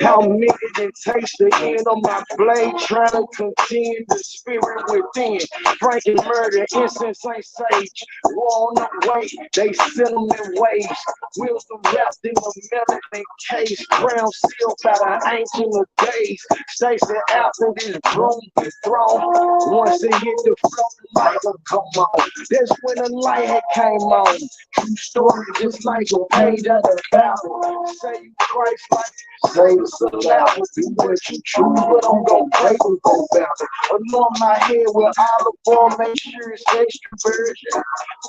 How many it takes to end on my blade, trying to contend the spirit within. Frank and murder, incense ain't sage. War on the way, they send them in waves. Wisdom wrapped in a melanin case, crown sealed by the ancient of days. Stacey after this broom be thrown. Once it hit the floor, the light will come on. That's when the light had came on. True story, just like a page of the Bible. Say you Christ like, say it's a loud. Do what you choose, but I'm gonna break with go about it. Anoint my head with olive oil, make sure it's extra virgin.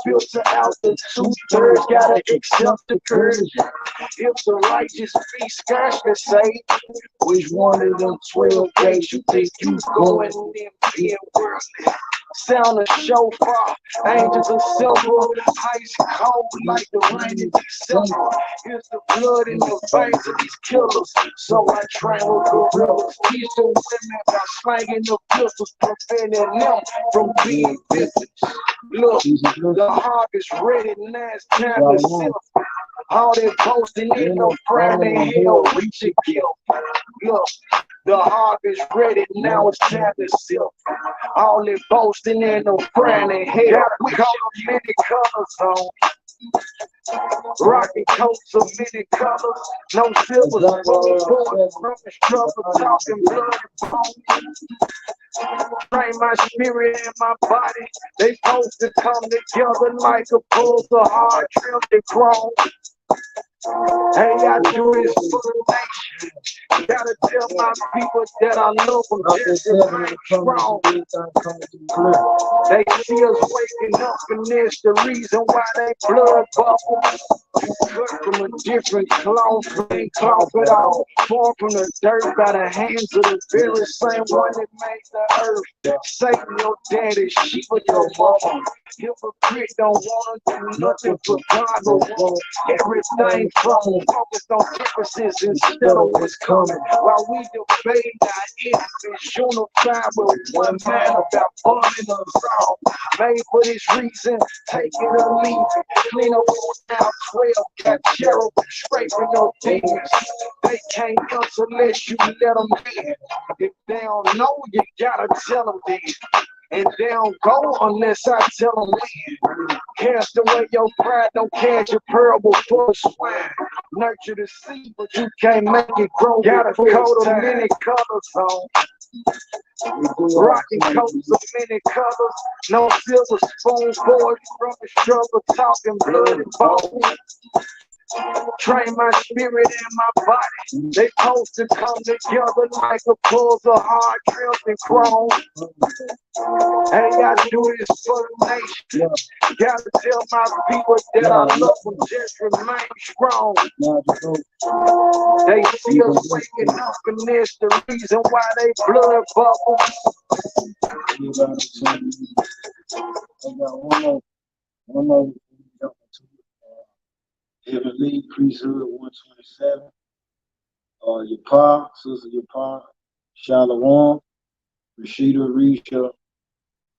Filter out the 2/3, gotta accept the virgin. If the righteous be scarce to say, which one of them 12 days you think you going in being worldly? Sound of shofar, angels of silver, ice cold like the rain in December. Here's the blood in the veins of these killers. So I train with gorillas. Teach the women by slanging the pistols, preventing them from being victims. Look, the harvest ready, now it's time to sift. All that boasting ain't no crown in hell, reach a kill. Look, the harvest ready, now it's time to sift. All that boasting ain't no crown in hell. We call them many colors on. Rocking coats of many colors, no silver spoon, from struggle, talking blood and bone. Train my spirit and my body, they supposed to come together like a bull, the hard trimmed and chrome. Hey, I do this for the nation. Gotta tell my people that I love them just as I'm strong. They see us waking up, and there's the reason why they blood bubbles. Cut from a different cloth, ain't cloth at all. Formed from the dirt by the hands of the very same one that made the earth. Satan, your daddy, Shiva, your mama. Hypocrite don't wanna do nothing for God, but want everything from them. Focused on differences instead of what's coming. While we debate our enemies, unified with one man about burning us all. Made for this reason, take it or leave it. Clean up on now 12, got cherub scraping your fingers. They can't answer unless you let them in. If they don't know, you gotta tell them then. And they don't go unless I tell them when. Cast away your pride, don't catch a pearl before swine. Nurture the seed, but you can't make it grow. Got a coat of many colors on. Rocking coats of many colors. No silver spoon, boys from the struggle, talking blood and bone. Train my spirit and my body. They supposed to come together like a pulls of hard trimmed and chrome. Ain't gotta do this for the nation. Gotta tell my people that I love them, just remain strong. They see us waking up, and that's the reason why they blood bubble. I got one more. Heavenly Priesthood 127. Your pa, Sister Your Pa, Shalom, Rashida Risha,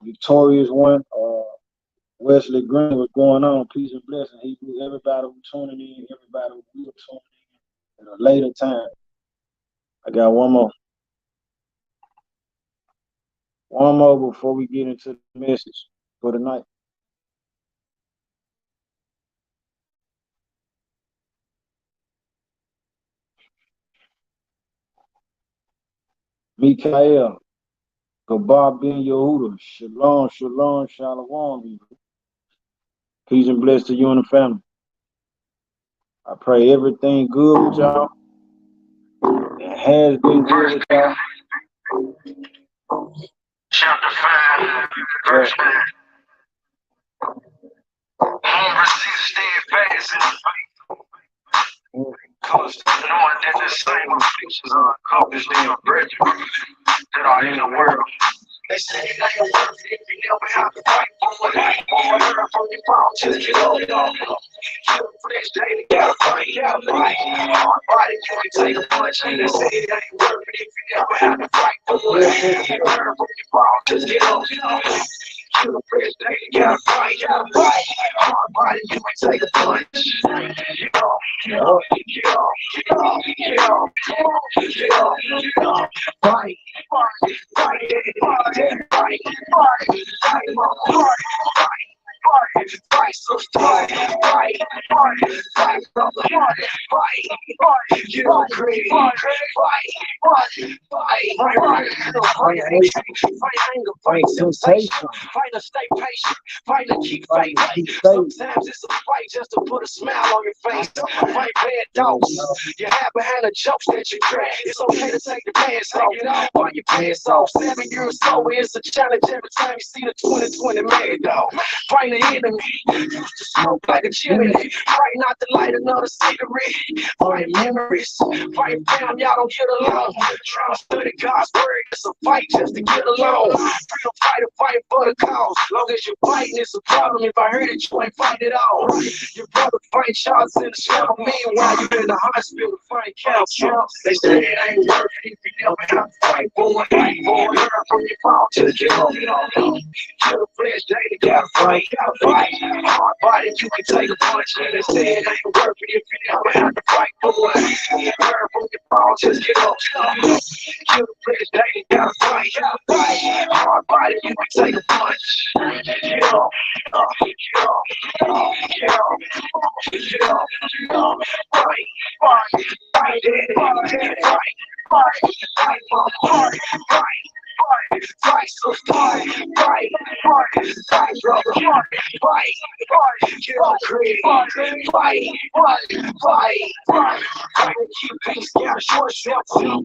Victorious One, Wesley Green, what's going on? Peace and blessing. Hebrew, everybody who tuning in, everybody who will tune in at a later time. I got one more. One more before we get into the message for the night. Mikael, Gabar Ben Yehuda, Shalom, Shalom, Shalom. Peace and bless to you and the family. I pray everything good with y'all. It has been good with y'all. Chapter 5, verse 9. Home receive steadfast in faith. Cause knowing that the same afflictions are accomplished in your brethren that are in the world. They say it ain't worth it, you never have to fight for it. From your fall till you know it all. Flesh daily gotta fight, gotta fight. Hard body, you can take a punch. They say it ain't worth it if you never have to fight for it. You learn from your fall, just get up. You the first day, you gotta fight, gotta fight. Hard body, you can take a punch. Get off, get off, get off, get off, get off, get off, get off. Fight, fight, fight, fight, fight, fight, fight, fight, so fight, fight, fight, brother, fight, get on green, fight, fight anger, fight temptation, fight to stay patient, fight to keep faith. Sometimes it's a fight just to put a smile on your face. Fight bad dogs, you have behind the jokes that you crack. It's okay to take the pants off, while your pants off. 7 years old, it's a challenge every time you see the 2020 man dog. Fight the enemy, used to smoke like a chimney. Fight not to light another cigarette. Fight memories, fight fam, y'all don't get along. Trying to study God's word, it's a fight just to get along. Freedom fighter, fight for the cause. Long as you're fighting, it's a problem. If I heard it, you ain't fighting at all. Your brother fight shots in the shower. Meanwhile, you in the hospital fighting counsel. They say it ain't worth it if you never have to fight for it. Fight for it, learn from your fall, just get on. Kill the flesh daily, gotta fight, gotta fight. Hard body, you can take a punch. They say it ain't worth it if you never have to fight for it. Learn from your fall, just get up. Kill the flesh daily, gotta fight, gotta fight. Hard body, you can take a punch. Get up, get up, get up, get up, get up, get up, get up. Fight, fight, fight, fight, fight, fight, fight, fight. Fight, so fight, fight, fight, fight, brother, fight, fight, get on green, fight, fight, fight, fight, keep peace, gotta short self, still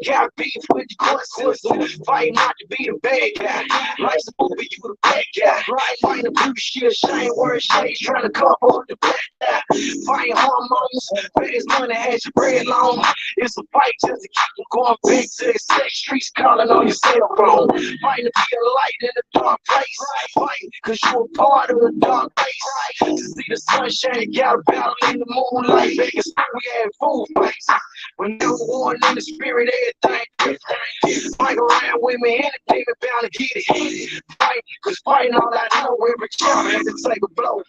got beef with the court system, fight not to be the bad guy, life's a movie, you the bad guy, fight the blue shit, shame, word shades, trying to cover up the bad guy, fighting hormones, pay his money, had your bread long, it's a fight just to keep them going big to the sex streets, calling on your cell phone. Fighting to be a light in a dark place. Fighting cause you're a part of the dark place. To see the sunshine, you gotta battle in the moonlight. Making sure we had full fights. When number one in the spirit, everything different. Fight around with me, anything bound to get it. Fight, cause fighting all I know, every child had to take a blow.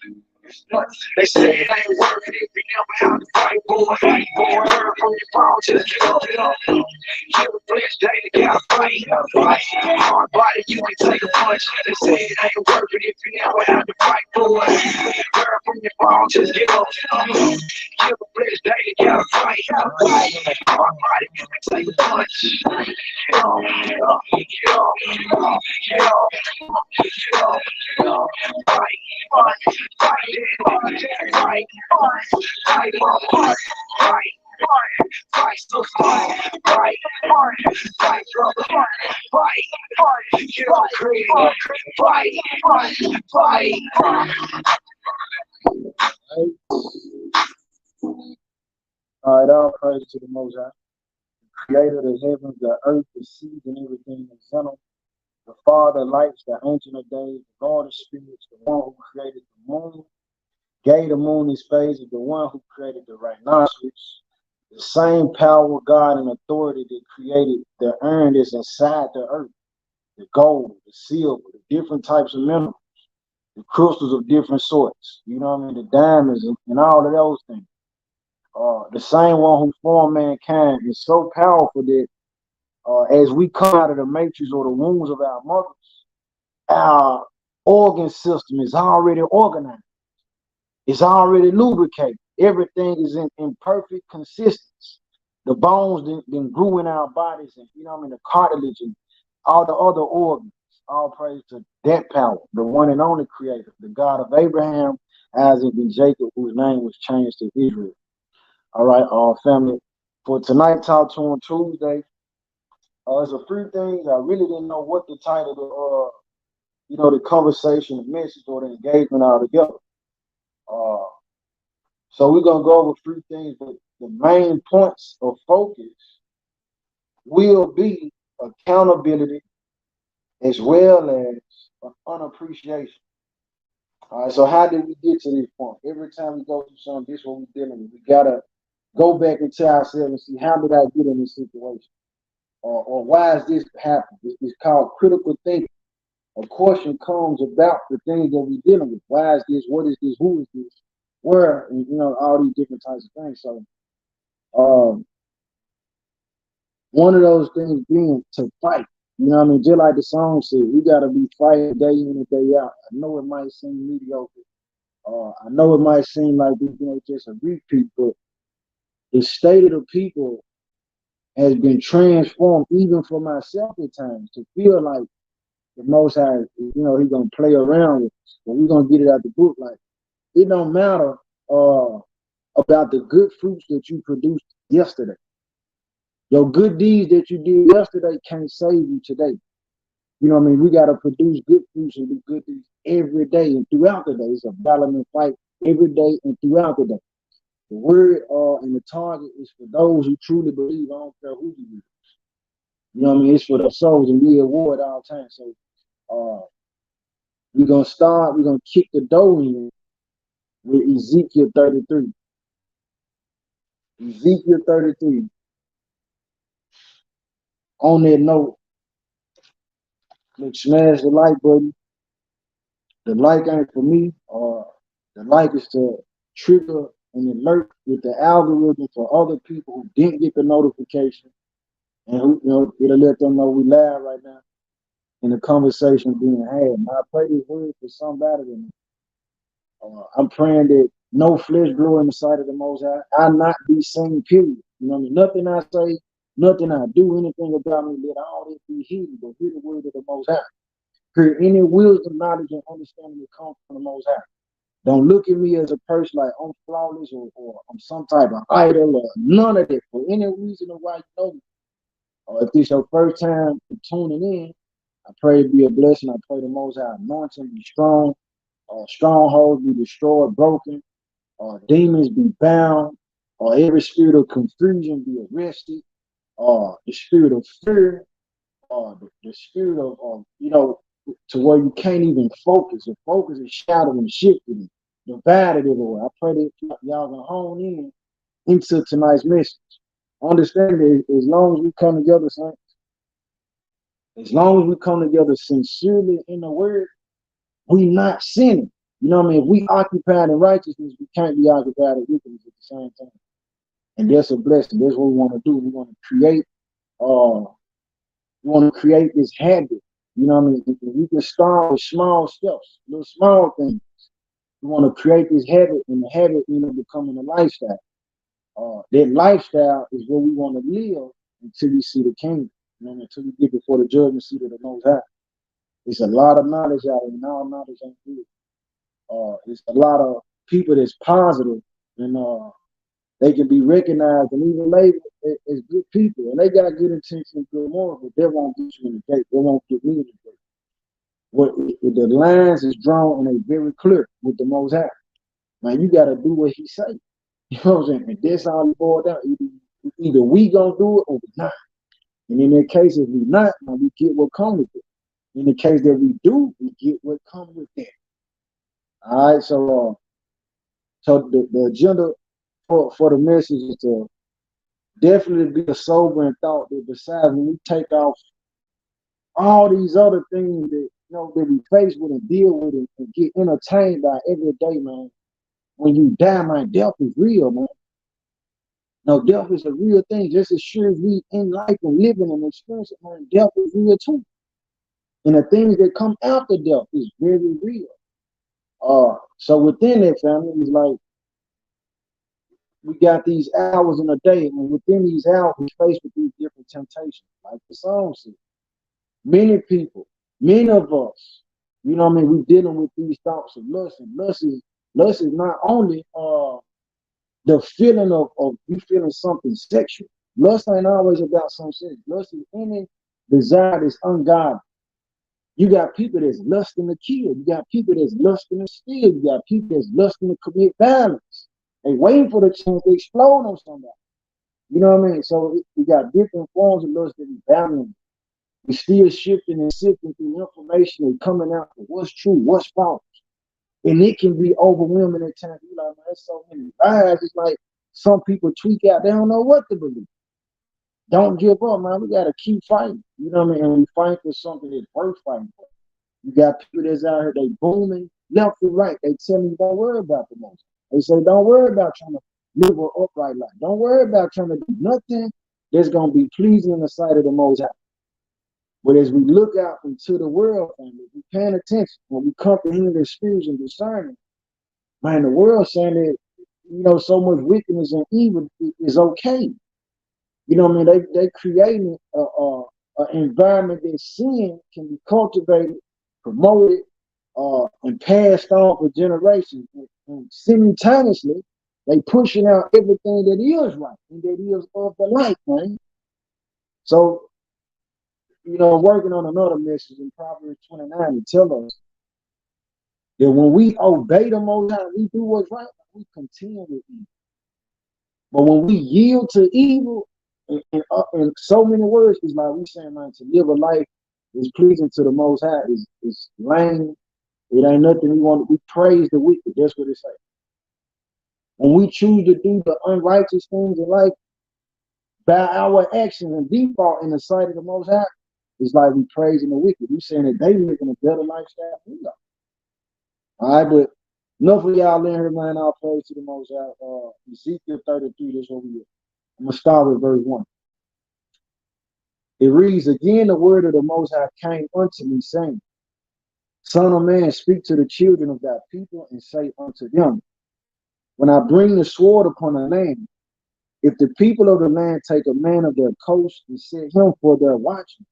They say it ain't worth it if you never have to fight for it. Fight for it, learn from your fall, just get up, get up. Kill the flesh daily, gotta fight, gotta fight. Hard body, you can take a punch. They say it ain't worth it if you never have to fight for it. Learn from your fall, just get up, get up. Kill the flesh daily, gotta fight, gotta fight. Hard body, you can take a punch. Get up, get up, get up, get up, get up, get up, get up. Fight, fight, fight. Fight, so fight, brother, fight, get on green, fight. All right, all praise to the Most High, Creator of the heavens, the earth, the seas, and everything that's in them. The Father of lights, the Ancient of days, the Lord of spirits, the one who created the moon, gave the moon his phases, the one who created the rhinoceros, the same power, God, and authority that created the urn that's inside the earth, the gold, the silver, the different types of minerals, the crystals of different sorts, you know what I mean, the diamonds and all of those things. The same one who formed mankind is so powerful that as we come out of the matrix or the wombs of our mothers, our organ system is already organized. It's already lubricated. Everything is in perfect consistency. The bones then grew in our bodies, and you know what I mean, the cartilage and all the other organs. All praise to that power, the one and only creator, the God of Abraham, Isaac, and Jacob, whose name was changed to Israel. All right, family. For tonight, Talk to on Tuesday, there's a few things I really didn't know what the title of the conversation, the message, or the engagement altogether. So we're gonna go over three things, but the main points of focus will be accountability as well as unappreciation. All right, so how did we get to this point? Every time we go through something, this is what we're dealing with. We gotta go back into ourselves and see how did I get in this situation, or why is this happening? It's called critical thinking. A question comes about the things that we're dealing with. Why is this? What is this? Who is this? Where? And, all these different types of things. So, um, one of those things being to fight. You know what I mean? Just like the song said, we gotta be fighting day in and day out. I know it might seem mediocre. I know it might seem like this, just a repeat, but the state of the people has been transformed, even for myself at times, to feel like the Most High, He's gonna play around with us, but we're gonna get it out the book. Like it don't matter about the good fruits that you produced yesterday. Your good deeds that you did yesterday can't save you today. You know what I mean? We gotta produce good fruits and do good deeds every day and throughout the day. It's a battlement fight every day and throughout the day. The word and the target is for those who truly believe. I don't care who you are. You know what I mean? It's for the souls, and we award all time. So we're gonna kick the door in with Ezekiel 33. Ezekiel 33. On that note, look, smash the like button. The like ain't for me. The like is to trigger an alert with the algorithm for other people who didn't get the notification, and who it'll let them know we live right now and the conversation being had. And I pray this word for somebody. I'm praying that no flesh glory in the sight of the Most High. I not be seen, period. You know what I mean? Nothing I say, nothing I do, anything about me, let all this be hidden, but hear the word of the Most High. Hear any wisdom, knowledge, and understanding that comes from the Most High. Don't look at me as a person like I'm flawless or I'm some type of idol or none of that. For any reason of why you know me. Or if this your first time tuning in, I pray it be a blessing. I pray the Most High anointing be strong. Strongholds be destroyed, broken, demons be bound, every spirit of confusion be arrested, the spirit of fear, the spirit of, to where you can't even focus. The focus is shadowed and shifted and divided everywhere. I pray that y'all can hone in into tonight's message. Understand that as long as we come together, as long as we come together sincerely in the word, we not sinning. You know what I mean? If we occupied in righteousness, we can't be occupied in wickedness at the same time. And that's a blessing. That's what we want to do. We want to create this habit. You know what I mean? We can start with small steps, little small things. We want to create this habit, and the habit, becoming a lifestyle. That lifestyle is what we want to live until we see the kingdom. Until we get before the judgment seat of the Most High. There's a lot of knowledge out there, and all knowledge ain't good. There's a lot of people that's positive, and they can be recognized and even labeled as good people, and they got good intentions and good morals, but they won't get you in the gate. They won't get me in the gate. What the lines is drawn and they very clear with the Most High. Man, you got to do what He say. You know what I'm saying? And that's all it boils down. Either we gonna do it or we not. And in that case, if we not, man, we get what comes with it. In the case that we do, we get what comes with that. All right, so the agenda for the message is to definitely be a sobering thought that besides when we take off all these other things that that we face with and deal with and get entertained by every day, man. When you die, man, death is real, man. No, death is a real thing. Just as sure as we in life and living and experiencing, man, death is real too. And the things that come after death is very real. So within that family, it's like we got these hours in a day, and within these hours, we're faced with these different temptations. Like the song says, many people, many of us, you know what I mean, we're dealing with these thoughts of lust, and lust is not only the feeling of you feeling something sexual. Lust ain't always about some sex. Lust is any desire that's ungodly. You got people that's lusting to kill. You got people that's lusting to steal. You got people that's lusting to commit violence. They waiting for the chance to explode on somebody. You know what I mean? So we got different forms of lust that we battling. We still shifting and sifting through information and coming out for what's true, what's false. And it can be overwhelming at times. You like, man, there's so many lies. It's like some people tweak out. They don't know what to believe. Don't give up, man. We gotta keep fighting. You know what I mean? And we fight for something that's worth fighting for. You got people that's out here, they booming left and right. They tell me don't worry about the most. They say don't worry about trying to live an upright life. Don't worry about trying to do nothing that's gonna be pleasing in the sight of the Most High. But as we look out into the world, and we paying attention, when we comprehend their spirits and discerning, man, the world saying that so much wickedness and evil is okay. You know what I mean? They creating a environment that sin can be cultivated, promoted, and passed on for generations. And simultaneously, they pushing out everything that is right and that is of the light, man. So, working on another message in Proverbs 29 to tell us that when we obey the Most High, we do what's right, we continue with evil. But when we yield to evil, in so many words, it's like we saying, man, to live a life is pleasing to the Most High is lame. It ain't nothing we want. We praise the wicked. That's what it says. When we choose to do the unrighteous things in life by our actions and default in the sight of the Most High, it's like we praising the wicked. We saying that they living a better lifestyle than we are. All right, but enough of y'all in here, man. I'll praise to the Most High. Ezekiel 33, this over here. I'm gonna start with verse 1. It reads, again, the word of the Most High came unto me, saying, Son of man, speak to the children of thy people and say unto them, when I bring the sword upon a land, if the people of the land take a man of their coast and set him for their watchman,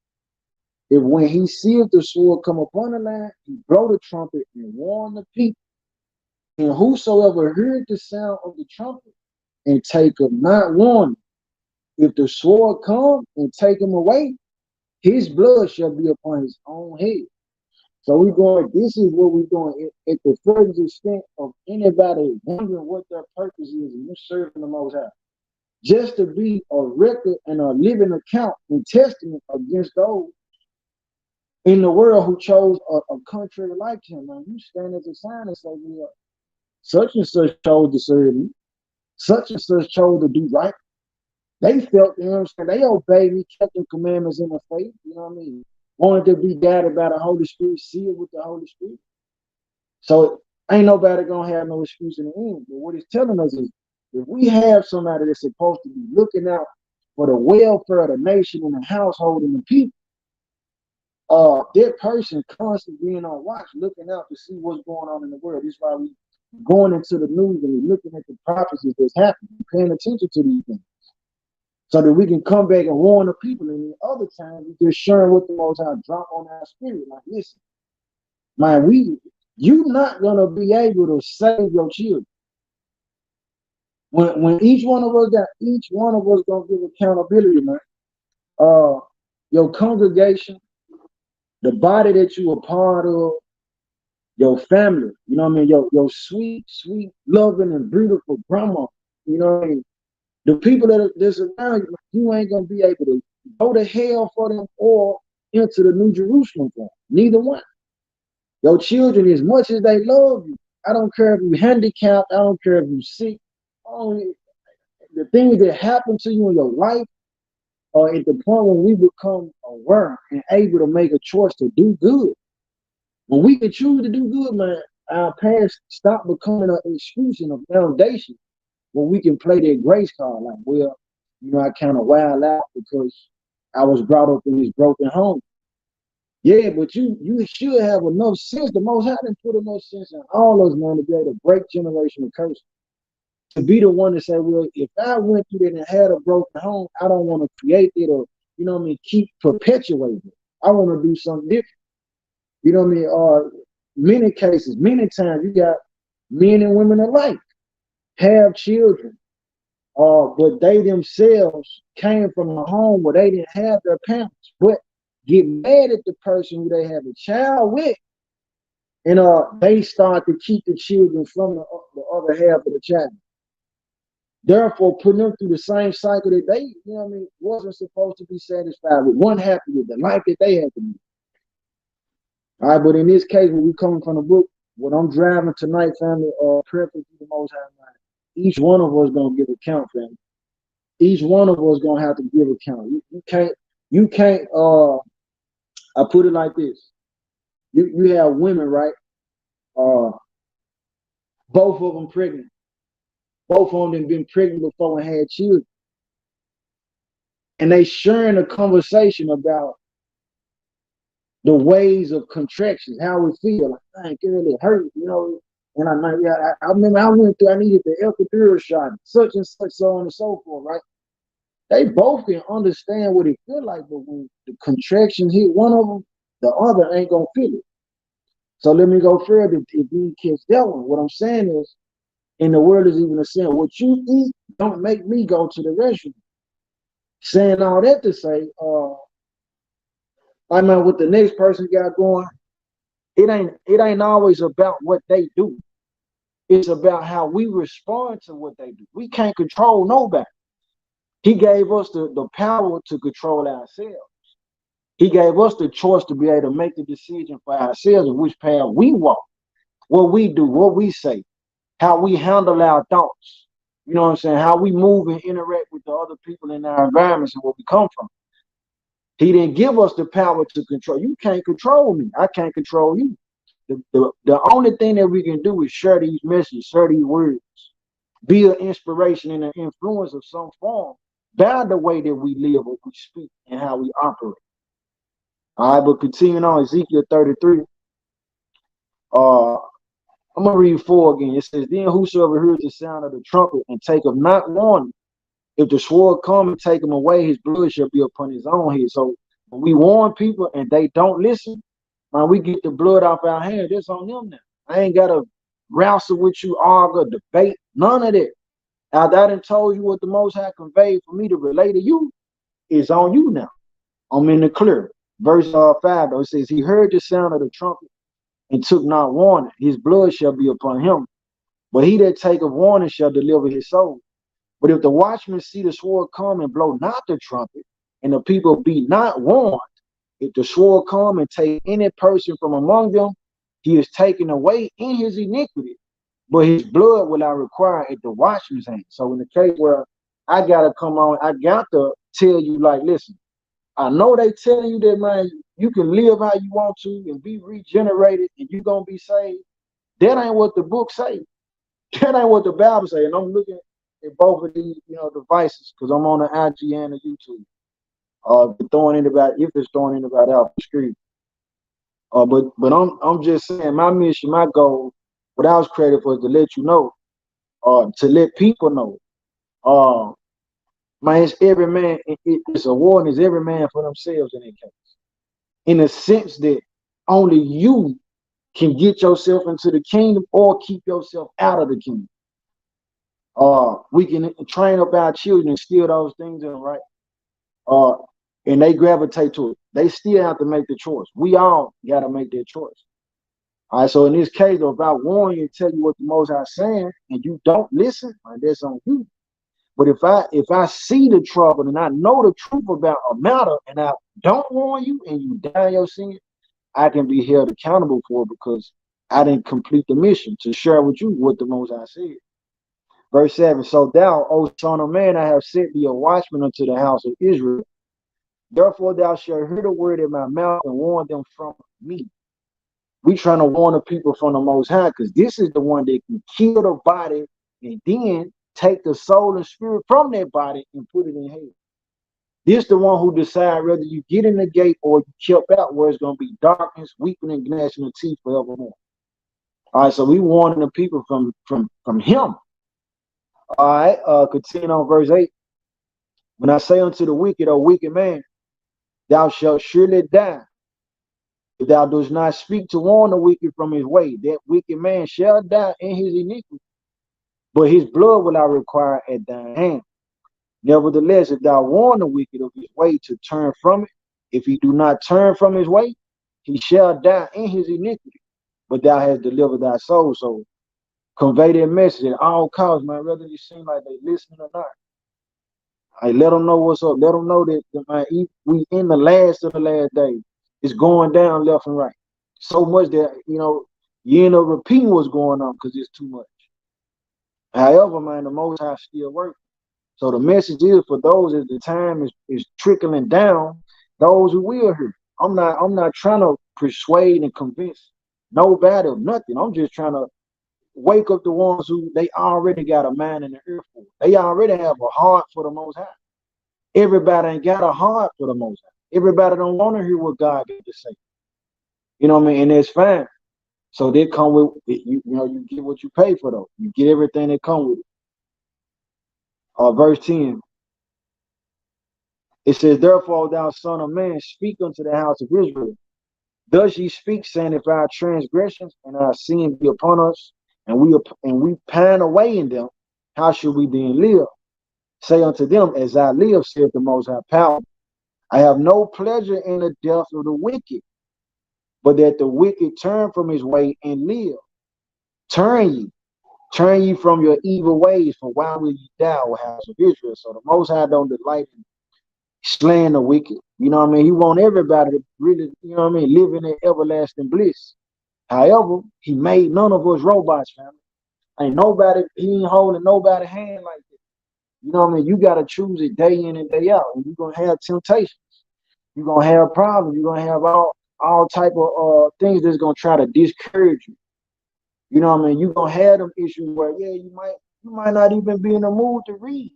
if when he seeth the sword come upon the land, he blow the trumpet and warn the people, and whosoever heard the sound of the trumpet and take of not warning, if the sword come and take him away, his blood shall be upon his own head. So we're going, this is what we're doing at the furthest extent of anybody wondering what their purpose is and you serving the Most High. Just to be a record and a living account and testament against those in the world who chose a country like him. Now you stand as a sign and say, well, such and such chose to serve me. Such and such chose to do right. They felt, they obeyed me, kept the commandments in the faith, you know what I mean? Wanted to be guided by the Holy Spirit, sealed with the Holy Spirit. So ain't nobody gonna have no excuse in the end. But what it's telling us is if we have somebody that's supposed to be looking out for the welfare of the nation and the household and the people, that person constantly being on watch, looking out to see what's going on in the world. That's why we going into the news and we're looking at the prophecies that's happening, paying attention to these things, so that we can come back and warn the people. And the other time, we just sharing what the Most High drop on our spirit. Like, listen, man, you're not gonna be able to save your children. When each one of us gonna give accountability, man. Your congregation, the body that you are part of, your family, you know what I mean, your sweet, sweet, loving and beautiful grandma, you know what I mean. The people that's around you, you ain't gonna be able to go to hell for them or into the New Jerusalem for them. Neither one. Your children, as much as they love you, I don't care if you're handicapped, I don't care if you're sick. The things that happen to you in your life are at the point when we become aware and able to make a choice to do good. When we can choose to do good, man, our past stop becoming an excuse and a foundation where we can play that grace card. Like, well, I kind of wild out because I was brought up in this broken home. Yeah, but you should have enough sense. The Most High didn't put enough sense in all of us, man, to be able to break generational curses. To be the one to say, well, if I went through that and had a broken home, I don't want to create it or, keep perpetuating it. I want to do something different. You know what I mean? Many cases, many times, you got men and women alike have children, but they themselves came from a home where they didn't have their parents, but get mad at the person who they have a child with, and they start to keep the children from the other half of the child. Therefore, putting them through the same cycle that they, wasn't supposed to be satisfied with, one happy with the life that they had to live. All right, but in this case, when we coming from the book, When I'm driving tonight, family, prayerfully to the Most High, man, each one of us gonna give account, family. Each one of us gonna have to give account. You can't. I put it like this: you have women, right? Uh, both of them pregnant. Both of them been pregnant before and had children, and they sharing a conversation about the ways of contractions, how it feel. Like, man, girl, it hurt, you know. And I'm like, yeah, I remember I went through, I needed the epidural shot, such and such, so on and so forth, right? They both can understand what it feel like, but when the contraction hit one of them, the other ain't gonna feel it. So let me go further. If you catch that one, what I'm saying is, in the world is even a saying, what you eat don't make me go to the restroom. Saying all that to say, I know what the next person got going, it ain't always about what they do. It's about how we respond to what they do. We can't control nobody. He gave us the power to control ourselves. He gave us the choice to be able to make the decision for ourselves of which path we walk, what we do, what we say, how we handle our thoughts. You know what I'm saying? How we move and interact with the other people in our environments and where we come from. He didn't give us the power to control. You can't control me. I can't control you. The only thing that we can do is share these messages, share these words, be an inspiration and an influence of some form by the way that we live, what we speak, and how we operate. All right, but continuing on, Ezekiel 33, I'm going to read 4 again. It says, then whosoever hears the sound of the trumpet and taketh not warning, if the sword come and take him away, his blood shall be upon his own head. So when we warn people and they don't listen, man, we get the blood off our hands. That's on them now. I ain't got to wrestle with you, argue, debate, none of that. After I done told you what the Most High conveyed for me to relay to you, it's on you now. I'm in the clear. Verse 5, though, it says, he heard the sound of the trumpet and took not warning. His blood shall be upon him. But he that taketh warning shall deliver his soul. But if the watchman see the sword come and blow not the trumpet, and the people be not warned, if the sword come and take any person from among them, he is taken away in his iniquity, but his blood will I require at the watchman's hand. So in the case where I gotta come on, I got to tell you, like, listen, I know they telling you that, man, you can live how you want to and be regenerated and you're gonna be saved. That ain't what the book say. That ain't what the Bible say. And I'm looking at both of these, devices because I'm on the IG and the YouTube. If it's throwing anybody out the street. But I'm just saying my mission, my goal, what I was created for is to let you know, to let people know. Man, it's every man. It's a war, and it's every man for themselves in that case. In the sense that only you can get yourself into the kingdom or keep yourself out of the kingdom. We can train up our children and steal those things in, right? And they gravitate to it. They still have to make the choice. We all got to make that choice. All right. So in this case, though, if I warn you and tell you what the Most High saying, and you don't listen, man, that's on you. But if I see the trouble and I know the truth about a matter, and I don't warn you, and you die in your sin, I can be held accountable for it because I didn't complete the mission to share with you what the Most High said. Verse 7, so thou, O son of man, I have sent thee a watchman unto the house of Israel. Therefore thou shalt hear the word in my mouth and warn them from me. We trying to warn the people from the Most High because this is the one that can kill the body and then take the soul and spirit from that body and put it in hell. This the one who decide whether you get in the gate or you kept out, where it's going to be darkness, weeping and gnashing of teeth forevermore. All right, so we warning the people from him. All right, continue on verse 8. When I say unto the wicked, O wicked man, thou shalt surely die. If thou dost not speak to warn the wicked from his way, that wicked man shall die in his iniquity, but his blood will I require at thine hand. Nevertheless, if thou warn the wicked of his way to turn from it, if he do not turn from his way, he shall die in his iniquity, but thou hast delivered thy soul. So convey that message at all costs, man, whether it seem like they listening or not. Let them know what's up. Let them know that man, we in the last of the last days. It's going down left and right. So much that, You end up repeating what's going on because it's too much. However, man, the Most High still works. So the message is for those as the time is trickling down, those who will hear. I'm not trying to persuade and convince nobody of nothing. I'm just trying to wake up the ones who they already got a mind in the earth for. They already have a heart for the Most High. Everybody ain't got a heart for the Most High. Everybody don't want to hear what God got to say. You know what I mean? And it's fine. So they come with you get what you pay for though. You get everything that come with it. Verse 10. It says, therefore, thou son of man, speak unto the house of Israel. Does ye speak, saying, if our transgressions and our sin be upon us, and we pine away in them, how should we then live? Say unto them, as I live, saith the Most High Power, I have no pleasure in the death of the wicked, but that the wicked turn from his way and live. Turn ye from your evil ways, for why will ye die, O house of Israel? So the Most High don't delight in slaying the wicked. You know what I mean? He want everybody to really, you know what I mean, live in that everlasting bliss. However, he made none of us robots, family. Ain't nobody, he ain't holding nobody hand like that. You know what I mean? You got to choose it day in and day out. And you're going to have temptations. You're going to have problems. You're going to have all type of things that's going to try to discourage you. You know what I mean? You're going to have them issues where, yeah, you might not even be in the mood to read.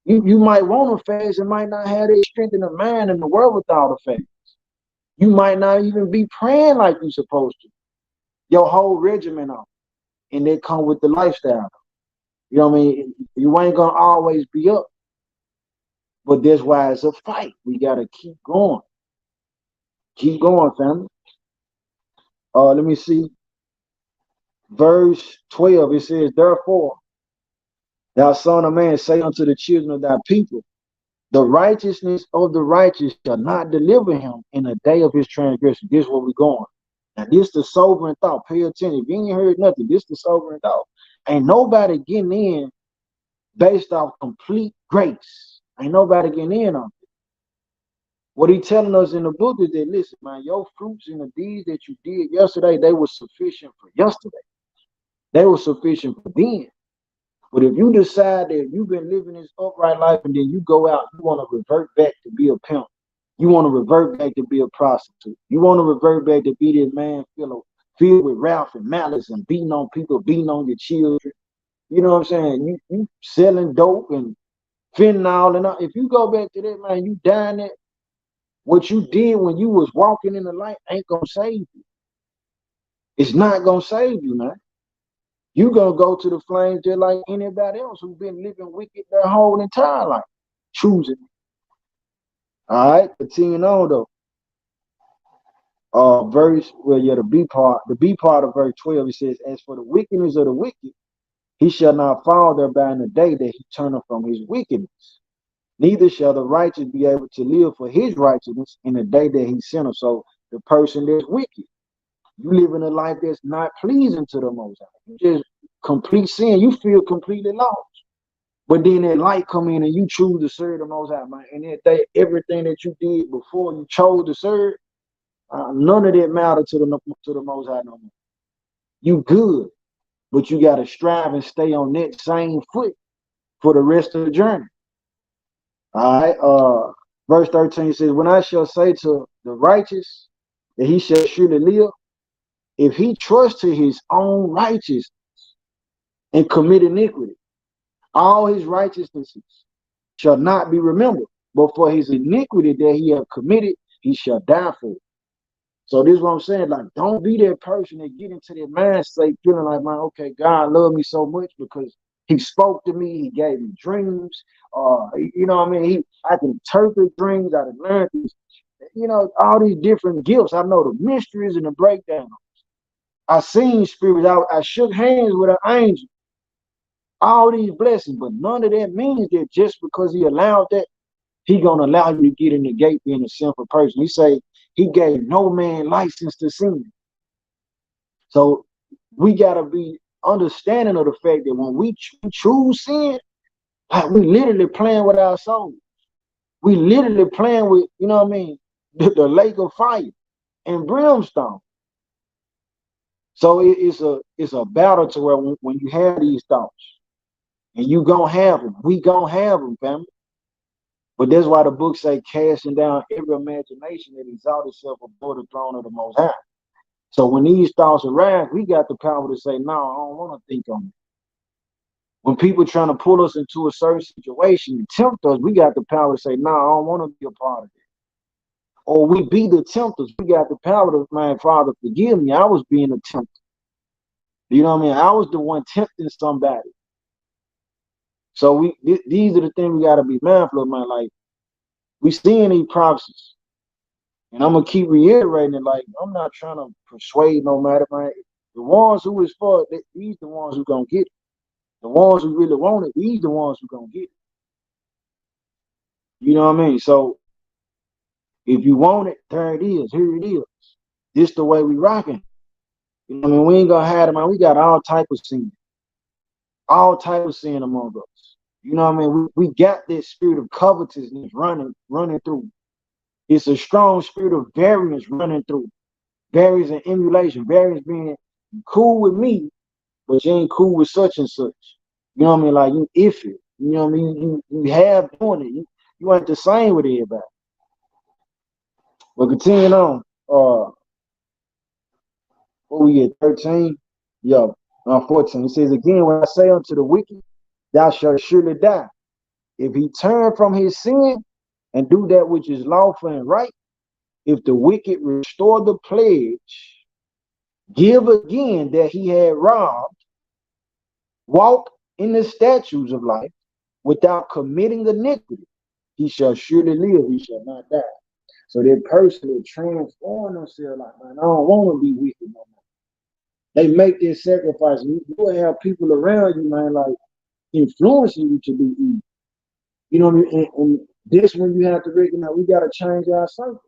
You might want to fast and might not have that strength in the mind and the wherewithal to fast. You might not even be praying like you're supposed to. Your whole regimen on. And they come with the lifestyle. You know what I mean? You ain't gonna always be up. But that's why it's a fight. We gotta keep going. Keep going, family. Let me see. Verse 12, it says, therefore, thou son of man, say unto the children of thy people, the righteousness of the righteous shall not deliver him in the day of his transgression. This is where we're going. Now, this the sobering thought. Pay attention. If you ain't heard nothing, this the sobering thought. Ain't nobody getting in based off complete grace. Ain't nobody getting in on it. What he telling us in the book is that, listen, man, your fruits and the deeds that you did yesterday, they were sufficient for yesterday. They were sufficient for then. But if you decide that you've been living this upright life and then you go out, you want to revert back to be a pimp. You want to revert back to be a prostitute. You want to revert back to be this man filled with wrath and malice and beating on people, beating on your children. You know what I'm saying? You selling dope and fentanyl and all. If you go back to that, man, you dying that. What you did when you was walking in the light ain't gonna save you. It's not gonna save you, man. You gonna go to the flames just like anybody else who's been living wicked their whole entire life. Choosing. All right, continuing on though. The B part of verse 12, it says, as for the wickedness of the wicked, he shall not fall thereby in the day that he turneth from his wickedness. Neither shall the righteous be able to live for his righteousness in the day that he sinneth. So the person that's wicked, you live in a life that's not pleasing to the Most High. You just complete sin. You feel completely lost. But then that light come in and you choose to serve the Most High, man. And that day, everything that you did before you chose to serve, none of that matter to the Most High no more. You good, but you got to strive and stay on that same foot for the rest of the journey. All right. Verse 13 says, when I shall say to the righteous that he shall surely live, if he trust to his own righteousness and commit iniquity, all his righteousnesses shall not be remembered, but for his iniquity that he have committed, he shall die for it. So this is what I'm saying. Like, don't be that person that get into that mindset feeling like, man, okay, God loved me so much because he spoke to me, he gave me dreams. You know what I mean? I can interpret dreams, I can learn these, all these different gifts. I know the mysteries and the breakdown. I seen spirits, I shook hands with an angel. All these blessings, but none of that means that just because he allowed that, he gonna allow you to get in the gate being a sinful person. He say he gave no man license to sin. So we gotta be understanding of the fact that when we choose sin, like we literally playing with our souls. We literally playing with, you know what I mean, the lake of fire and brimstone. So it's a battle to where when you have these thoughts, and you gonna have them, we gonna have them, family. But that's why the book say, casting down every imagination that exalts itself above the throne of the Most High. So when these thoughts arise, we got the power to say, no, I don't want to think on it. When people trying to pull us into a certain situation and tempt us, we got the power to say, no, I don't want to be a part of it. Or we be the tempters. We got the power to, man, Father, forgive me. I was being a tempter. You know what I mean? I was the one tempting somebody. So these are the things we got to be mindful of, man. Like, we seeing these prophecies. And I'm gonna keep reiterating it. Like, I'm not trying to persuade no matter, man. The ones who is for it, these the ones who gonna get it. The ones who really want it, these the ones who gonna get it. You know what I mean? So if you want it, there it is. Here it is. This the way we rocking. You know what I mean? We ain't gonna hide it, man. We got all type of sin among us. You know what I mean? We got this spirit of covetousness running through. It's a strong spirit of variance running through. Variance and emulation. Variance being cool with me, but you ain't cool with such and such. You know what I mean? Like, you iffy. You know what I mean? You have doing it. You ain't the same with everybody. But continuing on, what we get, 13? Yeah, 14. It says, again, when I say unto the wicked, thou shalt surely die. If he turn from his sin and do that which is lawful and right, if the wicked restore the pledge, give again that he had robbed, walk in the statutes of life without committing iniquity, he shall surely live, he shall not die. So that person will transform themselves like, man, I don't want to be wicked no more. They make this sacrifice. You will have people around you, man, like influencing you to do evil. You know what I mean? And this when you have to recognize we got to change our circle.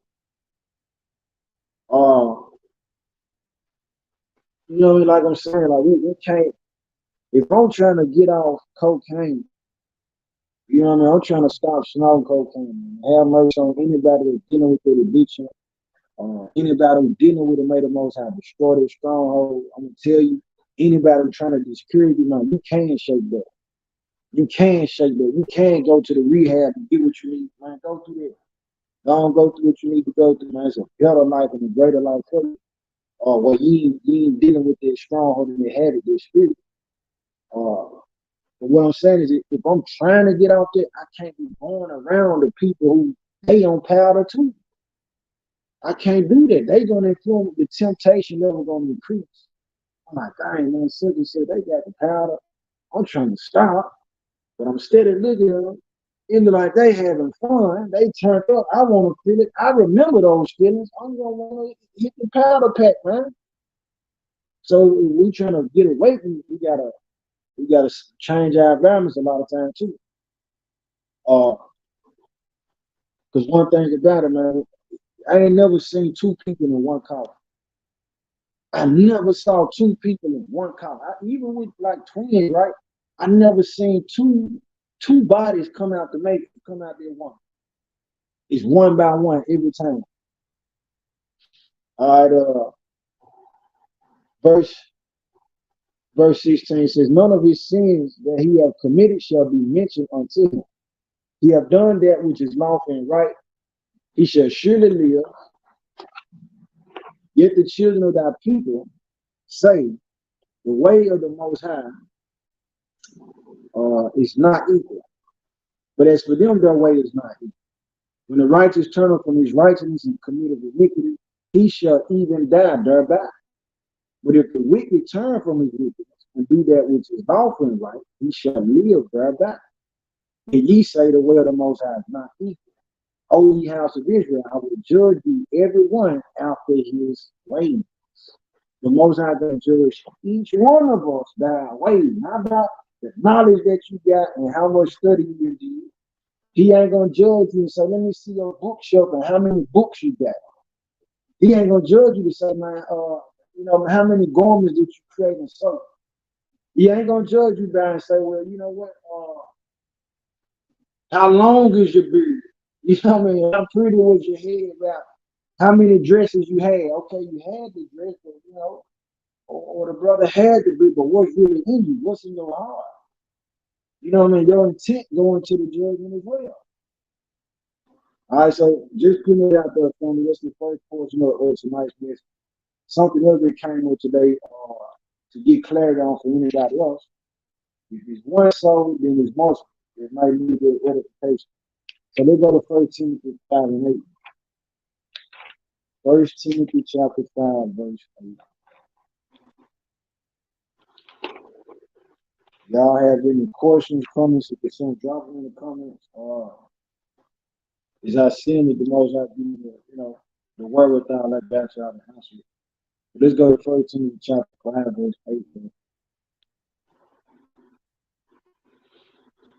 You know what I mean? Like I'm saying, like we can't. If I'm trying to get off cocaine, you know what I mean? I'm trying to stop snorting cocaine. Man. Have mercy on anybody that's dealing with the addiction. Anybody who's dealing with it, may the Most High destroy their stronghold. I'm gonna tell you, anybody who's trying to discourage you, man, you can shake that. You can shake that. You can go to the rehab and get what you need, man. Go through that. Don't go through what you need to go through, man. It's a better life and a greater life for you. Where you ain't dealing with that stronghold and that habit, that spirit. But what I'm saying is, if I'm trying to get out there, I can't be going around the people who they on powder too. I can't do that. They gonna influence the temptation level gonna increase. I'm like, dang man, simply said they got the powder. I'm trying to stop, but I'm steady looking at them. Into like they having fun. They turned up. I want to feel it. I remember those feelings. I'm gonna want to hit the powder pack, man. So we trying to get away from it. We gotta change our environments a lot of times too. Because one thing about it, man, I ain't never seen two people in one car. I never saw two people in one car. Even with like twins, right? I never seen two bodies come out there one. It's one by one every time. All right, verse verse 16 says, none of his sins that he have committed shall be mentioned unto him. He have done that which is lawful and right. He shall surely live. Yet the children of thy people say, the way of the Most High is not equal. But as for them, their way is not equal. When the righteous turn from his righteousness and commit of iniquity, he shall even die thereby. But if the wicked turn from his wickedness and do that which is lawful and right, he shall live thereby. And ye say the way of the Most High is not equal. O ye house of Israel, I will judge you every one after his ways. The Most High going to judge each one of us by our ways, not about the knowledge that you got and how much study you did. He ain't gonna judge you and say, let me see your bookshelf and how many books you got. He ain't gonna judge you to say, man, how many garments did you create and sew? He ain't gonna judge you by and say, well, you know what, how long is your beard? You know what I mean? How pretty was your head wrap? How many dresses you had? Okay, you had the dress, but or the brother had to be, but what's really in you? What's in your heart? You know what I mean? Your intent going to the judgment as well. All right, so just putting it out there for me. That's the first portion of tonight's message. Something else that came up today to get clarity on for anybody else. If it's one soul, then it's multiple. It might need a bit of edification. So let's go to 1 Timothy 5 and 8. 1 Timothy chapter 5, verse 8. Y'all have any questions, comments, if there's some drop them in the comments. As I seen it, the most I do, the word without that back out and answer it. Let's go to 1 Timothy chapter 5, verse 8.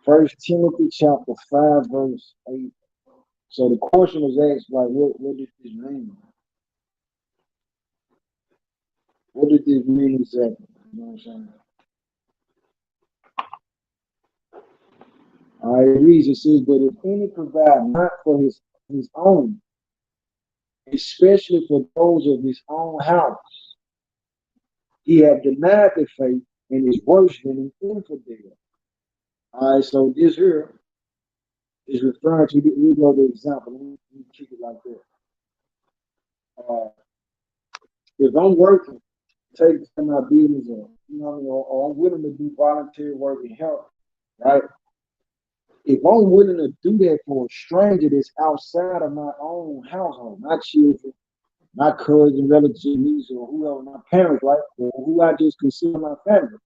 1 Timothy chapter 5, verse 8. So the question was asked, like, what did this mean? What did this mean exactly? You know what I'm saying? All right, it reads, it says, but if any provide not for his own, especially for those of his own house, he have denied the faith and is worse than an infidel. All right, so this here is referring to the example. Let me keep it like that. If I'm working, take care of my business, or I'm willing to do volunteer work and help, right? If I'm willing to do that for a stranger that's outside of my own household, my children, my cousins, relatives, nieces, or whoever, my parents, right, or who I just consider my family.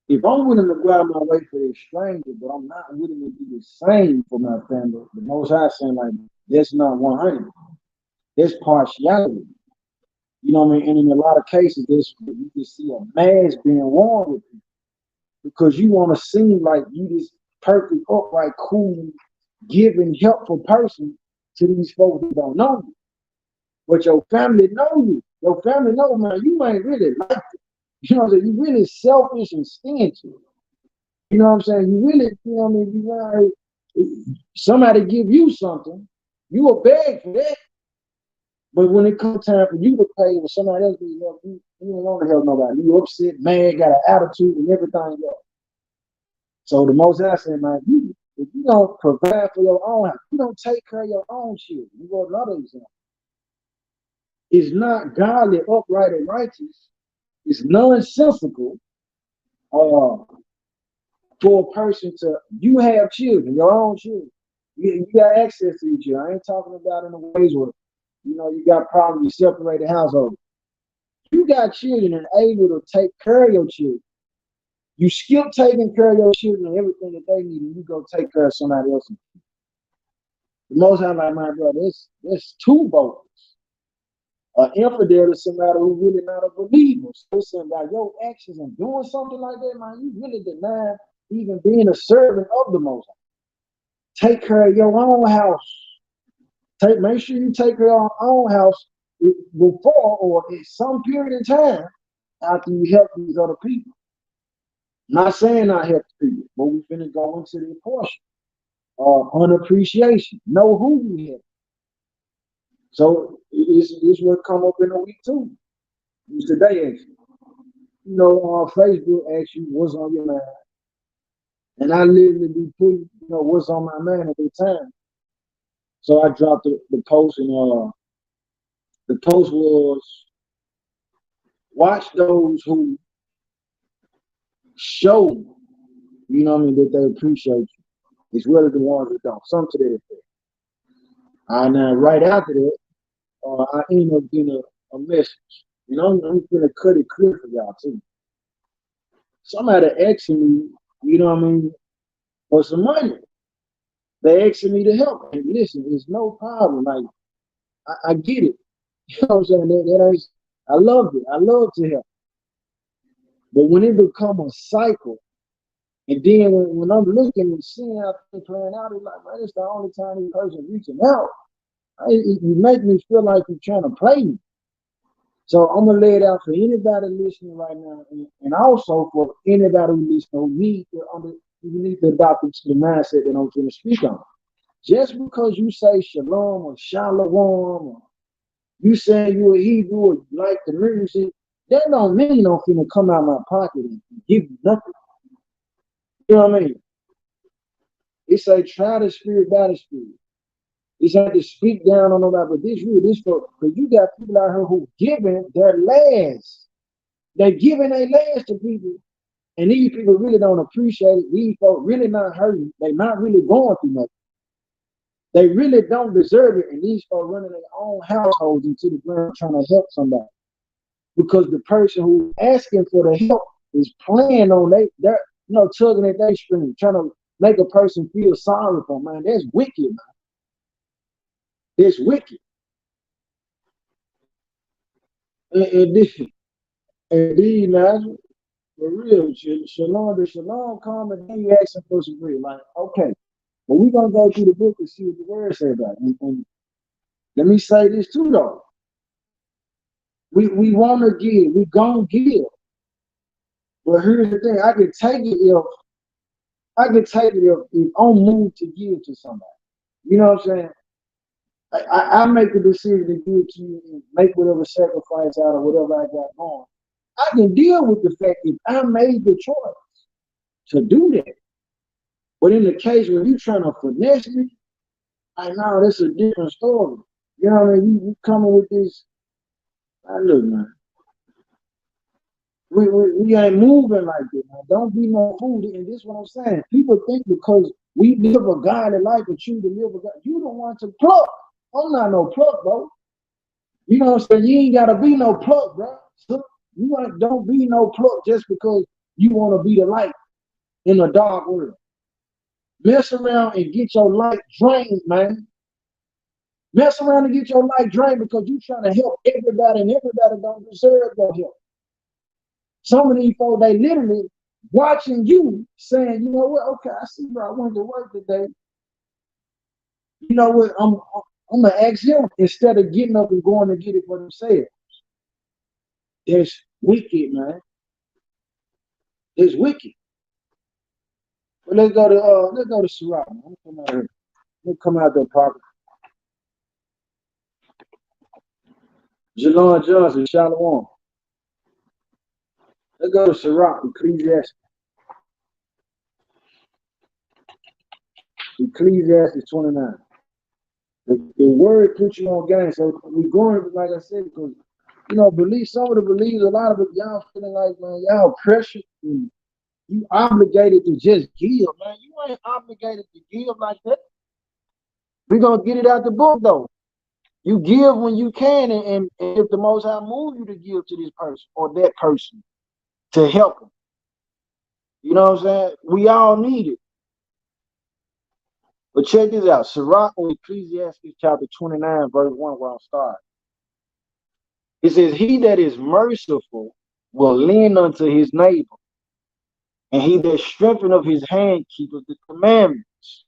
If I'm willing to go out of my way for a stranger, but I'm not willing to do the same for my family, the Most High saying, like, that's not 100. That's partiality. You know what I mean? And in a lot of cases, you can see a mask being worn with people because you want to seem like you this perfect, upright, cool, giving, helpful person to these folks that don't know you. But your family know you. Your family know, man, you ain't really like it. You know what I'm saying? You really selfish and stingy. You know what I'm saying? You really, you know what I mean? You like, somebody give you something, you will beg for that. But when it comes time for you to pay or somebody else needs help, you don't want to help nobody. You upset, mad, got an attitude and everything else. So the Most High said, man, if you don't provide for your own house, you don't take care of your own children. You go another example. It's not godly, upright, and righteous. It's nonsensical for a person to, you have children, your own children. You got access to each other. I ain't talking about in the ways where, you got problems, you separate the household. You got children and able to take care of your children. You skip taking care of your children and everything that they need, and you go take care of somebody else's. The Most High, like, my brother, it's too bogus. An infidel is somebody who really not a believer. So it's about your actions and doing something like that, man, you really deny even being a servant of the Most High. Take care of your own house. Make sure you take care of your own house before or at some period of time after you help these other people. Not saying I help people, but we're going to go into the portion. UnAppreciation. Know who you help. So it's what come up in a week too. It's today actually. Facebook asks you what's on your mind. And I literally be putting, what's on my mind at the time. So I dropped the post, and the post was, watch those who show, that they appreciate you, as well as the ones that don't. Some to that effect. And right after that, I ended up getting a message. I'm gonna cut it clear for y'all too. Somebody asking me, for some money. They asking me to help. And listen, it's no problem. Like, I get it. You know what I'm saying? That ain't, I love it. I love to help. But when it become a cycle, and then when I'm looking and seeing how things playing out, it's like, man, it's the only time this person reaching out. You make me feel like you're trying to play me. So I'm gonna lay it out for anybody listening right now, and also for anybody who listens who need to adopt the mindset that I'm going to speak on. Just because you say shalom or shalom, or you saying you're a Hebrew or you like the music, that don't mean I'm finna come out my pocket and give you nothing. You know what I mean? It's like try the spirit by the spirit. It's like to speak down on nobody, but this real, this for because you got people out here who giving their last. They're giving their last to people, and these people really don't appreciate it. These folks really not hurting. They're not really going through nothing. They really don't deserve it, and these folks running their own households into the ground trying to help somebody because the person who's asking for the help is playing on they're tugging at their string, trying to make a person feel sorry for them. Man, that's wicked, man. That's wicked. And this, and these now, for real, shalom, the shalom come and then you asking for some bread. Like, okay, but we're gonna go through the book and see what the word say about it. And let me say this too though. We wanna give, we gonna give. But here's the thing, I can take it if I'm moved to give to somebody. You know what I'm saying? I make the decision to give to you and make whatever sacrifice out of whatever I got going. I can deal with the fact that I made the choice to do that. But in the case where you trying to finesse me, I know that's a different story. You know what I mean? You coming with this, look, man, we ain't moving like that, man. Don't be no fool. And this is what I'm saying. People think because we live a godly life and choose to live a God, you don't want to pluck. I'm not no pluck, bro. You know what I'm saying? You ain't gotta be no pluck, bro. So don't be no pluck just because you want to be the light in a dark world. Mess around and get your light drained, man. Mess around and get your light drained because you trying to help everybody and everybody don't deserve your help. Some of these folks, they literally watching you saying, you know what, okay, I see where I went to work today. You know what, I'm gonna ask him instead of getting up and going to get it for themselves. It's wicked, man. It's wicked. But let's go to Sirach. Let's come out there, Parker. Jalon Johnson, Shalom. Let's go to Sirach, Ecclesiastes. Ecclesiastes 29. The word puts you on game. So we're going, like I said, because, some of the beliefs, a lot of it, y'all feeling like, man, y'all pressured. You obligated to just give, man. You ain't obligated to give like that. We're going to get it out the book, though. You give when you can, and if the Most High move you to give to this person or that person to help them. You know what I'm saying? We all need it. But check this out. Sirach or Ecclesiastes chapter 29, verse 1, where I'll start. It says, he that is merciful will lend unto his neighbor, and he that strengtheneth his hand keepeth the commandments.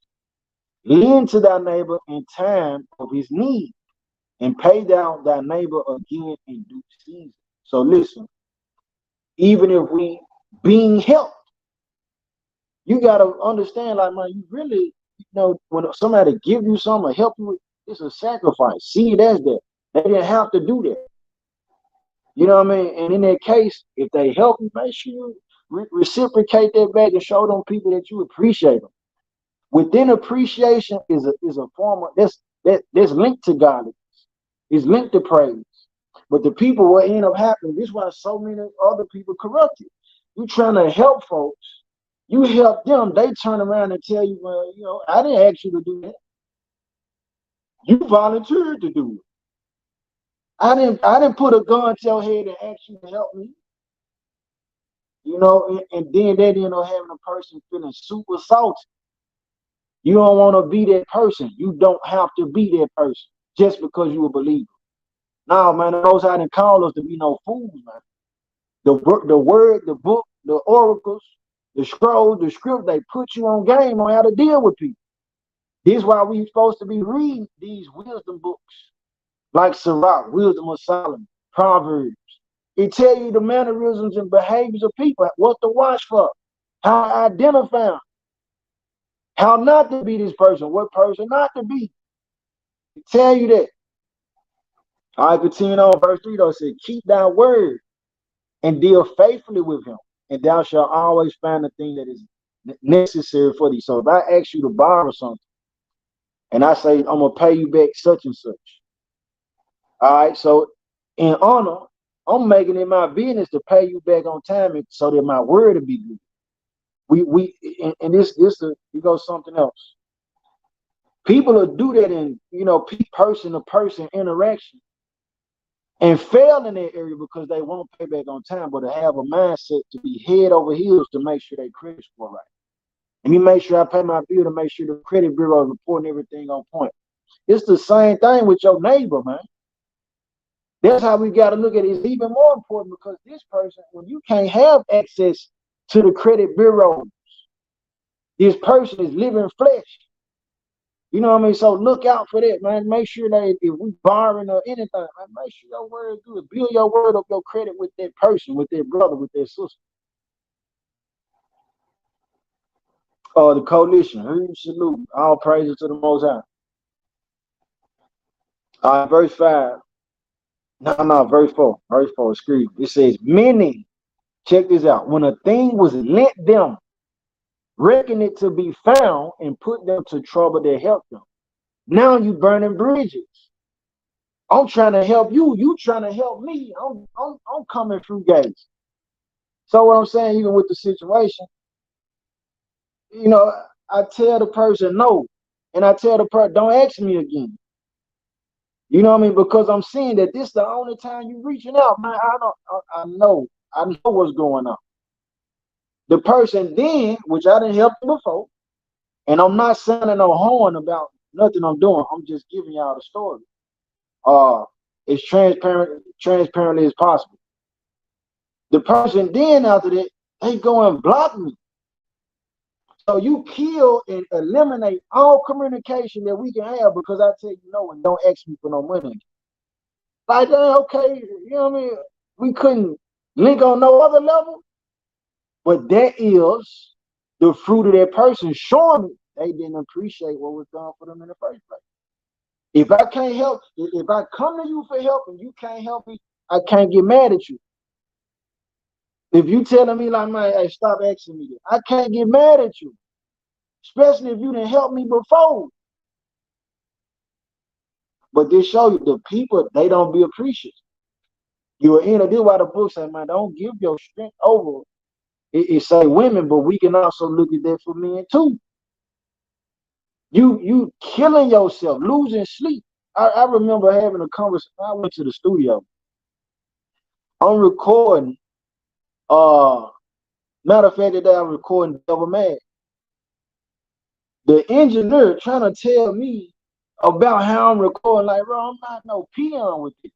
Lend to thy neighbor in time of his need, and pay down thy neighbor again in due season. So listen, even if we being helped, you got to understand, like, man, you really, when somebody give you something or help you, it's a sacrifice. See it as that. They didn't have to do that. You know what I mean? And in that case, if they help you, make sure you reciprocate that back and show them people that you appreciate them. Within appreciation is a form of that's linked to godliness. It's linked to praise. But the people will end up happening. This is why so many other people corrupt you. You trying to help folks. You help them. They turn around and tell you, well, I didn't ask you to do that. You volunteered to do it. I didn't put a gun to your head and ask you to help me. And then they end up having a person feeling super salty. You don't want to be that person. You don't have to be that person just because you a believer. No, man, the Most High didn't call us to be no fools, man. The word, the book, the oracles, the scroll, the script, they put you on game on how to deal with people. This is why we're supposed to be reading these wisdom books, like Sirach, Wisdom of Solomon, Proverbs. It tell you the mannerisms and behaviors of people, what to watch for, how to identify them, how not to be this person, what person not to be. It tell you that. All right, continue on. Verse 3 though said, keep thy word and deal faithfully with him, and thou shalt always find the thing that is necessary for thee. So if I ask you to borrow something, and I say I'm gonna pay you back such and such, all right. So in honor, I'm making it my business to pay you back on time, so that my word will be good. And you go something else. People will do that in person to person interaction and fail in that area because they won't pay back on time, but to have a mindset to be head over heels to make sure they credit score right. Let me make sure I pay my bill to make sure the credit bureau is reporting everything on point. It's the same thing with your neighbor, man. That's how we got to look at it. It's even more important because this person, when you can't have access to the credit bureau, this person is living flesh. You know what I mean? So look out for that, man. Make sure that if we borrowing or anything, man, make sure your word is good. Build your word up, your credit with that person, with their brother, with their sister. The coalition. Salute. All praises to the Most High. Verse 5. No, verse 4. Verse 4, excuse me. It says, many, check this out. When a thing was lent them, reckon it to be found and put them to trouble that helped them. Now you burning bridges. I'm trying to help you. You trying to help me. I'm coming through gates. So what I'm saying, even with the situation, I tell the person no, and I tell the person don't ask me again. You know what I mean? Because I'm seeing that this is the only time you reaching out, man. I know what's going on. The person then, which I didn't help before, and I'm not sounding no horn about nothing I'm doing. I'm just giving y'all the story. As transparently as possible. The person then after that, they go and block me. So you kill and eliminate all communication that we can have because I tell you no and don't ask me for no money. Like, okay, you know what I mean? We couldn't link on no other level, but that is the fruit of that person showing me they didn't appreciate what was done for them in the first place. If I can't help, if I come to you for help and you can't help me, I can't get mad at you. If you telling me like, man, hey, stop asking me that, I can't get mad at you. Especially if you didn't help me before. But this show you the people, they don't be appreciative. You're in a deal why the book say, man, don't give your strength over. It say women, but we can also look at that for men too. You killing yourself, losing sleep. I remember having a conversation. I went to the studio. I'm recording. Matter of fact, today I'm recording Double Mad. The engineer trying to tell me about how I'm recording, like, bro, I'm not no peon with this.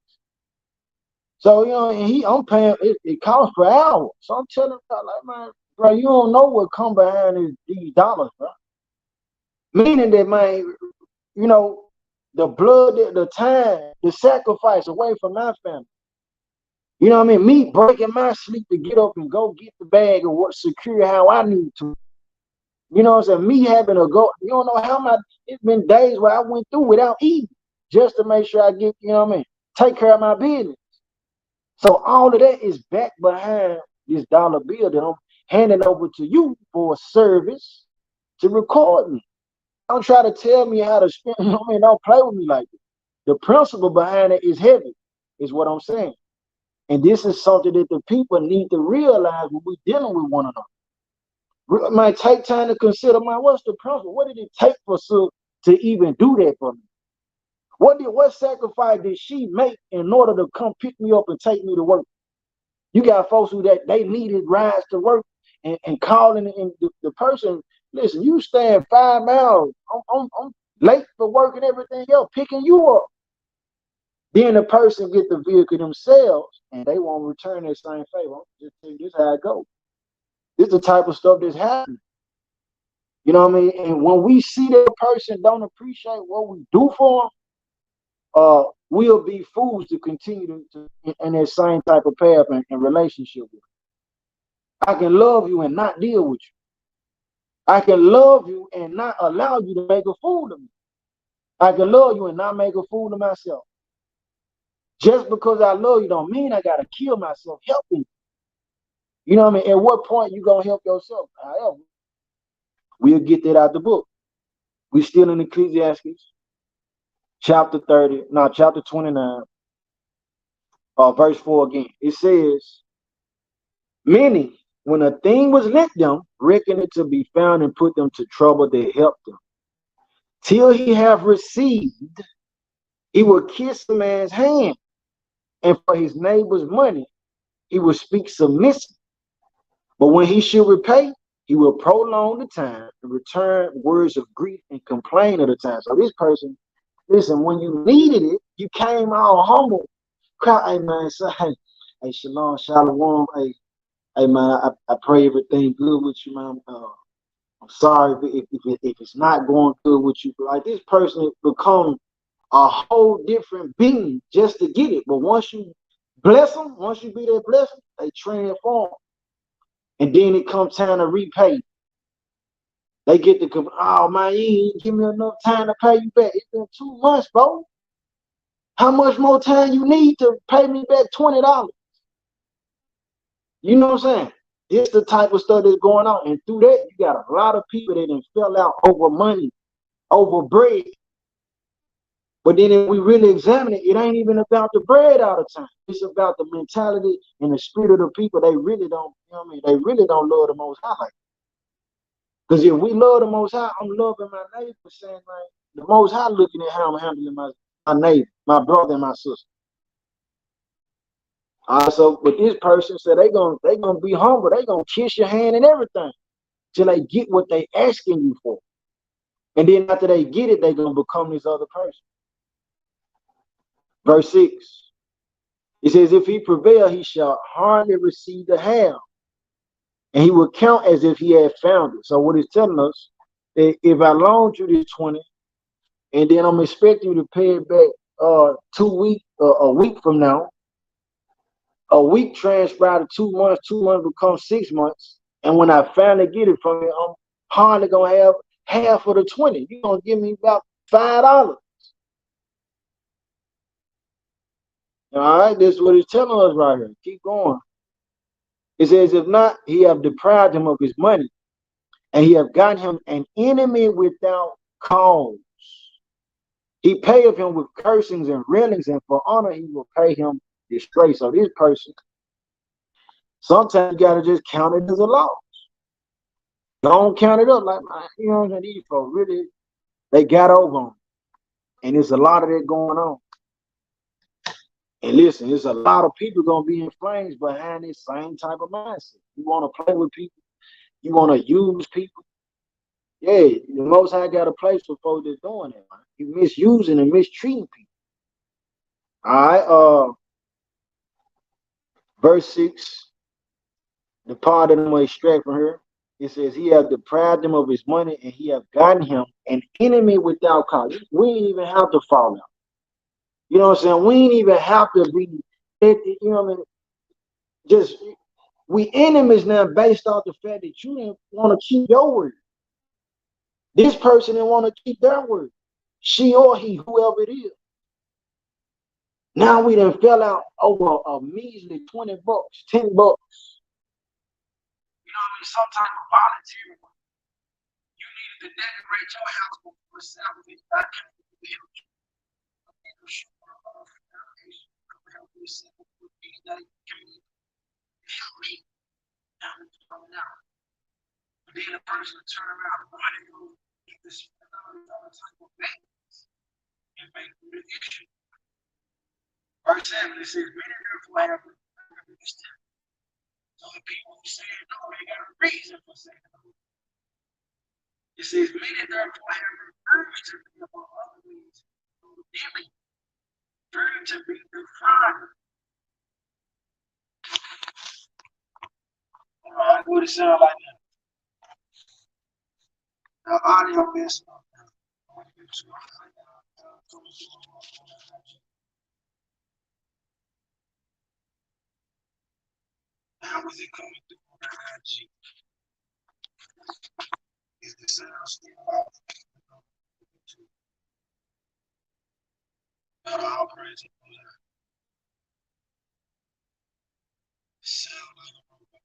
So, and I'm paying, it costs per hour. So I'm telling him, like, man, bro, you don't know what come behind these dollars, bro. Meaning that, man, the blood, the time, the sacrifice away from my family. You know what I mean? Me breaking my sleep to get up and go get the bag and what secure how I need to. You know what I'm saying? Me having to go, you don't know how much, it's been days where I went through without eating just to make sure I get, you know what I mean, take care of my business. So all of that is back behind this dollar bill that I'm handing over to you for a service to record me. Don't try to tell me how to spend, you know what I mean? Don't play with me like that. The principle behind it is heavy, is what I'm saying. And this is something that the people need to realize when we're dealing with one another. It might take time to consider, man, what's the principle? What did it take for Sue to even do that for me? What sacrifice did she make in order to come pick me up and take me to work? You got folks who that they needed rides to work and calling and the person, listen, you stand 5 miles, I'm late for work and everything else, picking you up. Then the person get the vehicle themselves and they won't return that same favor. Just tell you this how it goes. This is the type of stuff that's happening. You know what I mean? And when we see that person don't appreciate what we do for them, we'll be fools to continue to in that same type of path and relationship with you. I can love you and not deal with you. I can love you and not allow you to make a fool of me. I can love you and not make a fool of myself. Just because I love you don't mean I gotta kill myself helping you. You know what I mean? At what point you gonna help yourself? However, we'll get that out the book. We still in Ecclesiastes, chapter 30, no, chapter 29, verse 4 again. It says, many, when a thing was lent them, reckon it to be found and put them to trouble that helped them. Till he have received, he will kiss a man's hand, and for his neighbor's money, he will speak submissive. But when he should repay, he will prolong the time and return words of grief and complain of the time. So this person, listen, when you needed it, you came all humble. Cry, hey man, say, hey, shalom, shalom, hey man, I pray everything good with you, man. I'm sorry if it's not going good with you. But like this person become a whole different being just to get it. But once you bless them, once you be that blessing, they transform. And then it comes time to repay. They get to come, oh man, you ain't give me enough time to pay you back. It's been 2 months, bro. How much more time you need to pay me back $20? You know what I'm saying? It's the type of stuff that's going on. And through that, you got a lot of people that done fell out over money, over bread. But then if we really examine it, it ain't even about the bread all the time. It's about the mentality and the spirit of the people. They really don't, you know what I mean? They really don't love the Most High. Because if we love the Most High, I'm loving my neighbor, saying, man, the Most High looking at how I'm handling my neighbor, my brother, and my sister. So, but this person said they gonna be humble. They gonna kiss your hand and everything till they get what they asking you for. And then after they get it, they gonna become this other person. Verse 6. It says, if he prevail, he shall hardly receive the half, and he will count as if he had found it. So what it's telling us, that if I loaned you this 20, and then I'm expecting you to pay it back 2 weeks, a week from now, a week transpired to 2 months, 2 months becomes 6 months, and when I finally get it from you, I'm hardly gonna have half of the 20. You're gonna give me about $5. All right, this is what he's telling us right here. Keep going. It says, if not, he have deprived him of his money, and he have gotten him an enemy without cause. He payeth him with cursings and railings, and for honor he will pay him disgrace. So this person, sometimes you gotta just count it as a loss. Don't count it up like, you know what I'm saying? These folks really, they got over on. And there's a lot of that going on. And listen, there's a lot of people gonna be in flames behind this same type of mindset. You want to play with people, you want to use people. Yeah, the Most High got a place for folks that's doing that, man. You misusing and mistreating people. All right, verse 6, the part that I'm gonna extract from here. It says, he have deprived him of his money, and he have gotten him an enemy without cause. We ain't even have to fall out. You know what I'm saying? We ain't even have to be, you know what I mean? Just, we enemies now based off the fact that you didn't want to keep your word. This person didn't want to keep their word. She or he, whoever it is. Now we done fell out over a measly $20, $10. You know what I mean? Some type of volunteer. You needed to decorate your house before Saturday. I can't help you. Help me. Now it's coming out. But then the person will turn around and want to go get this other type of things and make it an issue. Verse 7, it says, many therefore have this time. So the people who say no, they got a reason for saying no. It says, many therefore have urged to be among other means, daily, burning to be defined. What it sound like now? The audio messed up now. How is it coming through on the IG? Is the sound still off? All praise the Lord. Sound like a robot.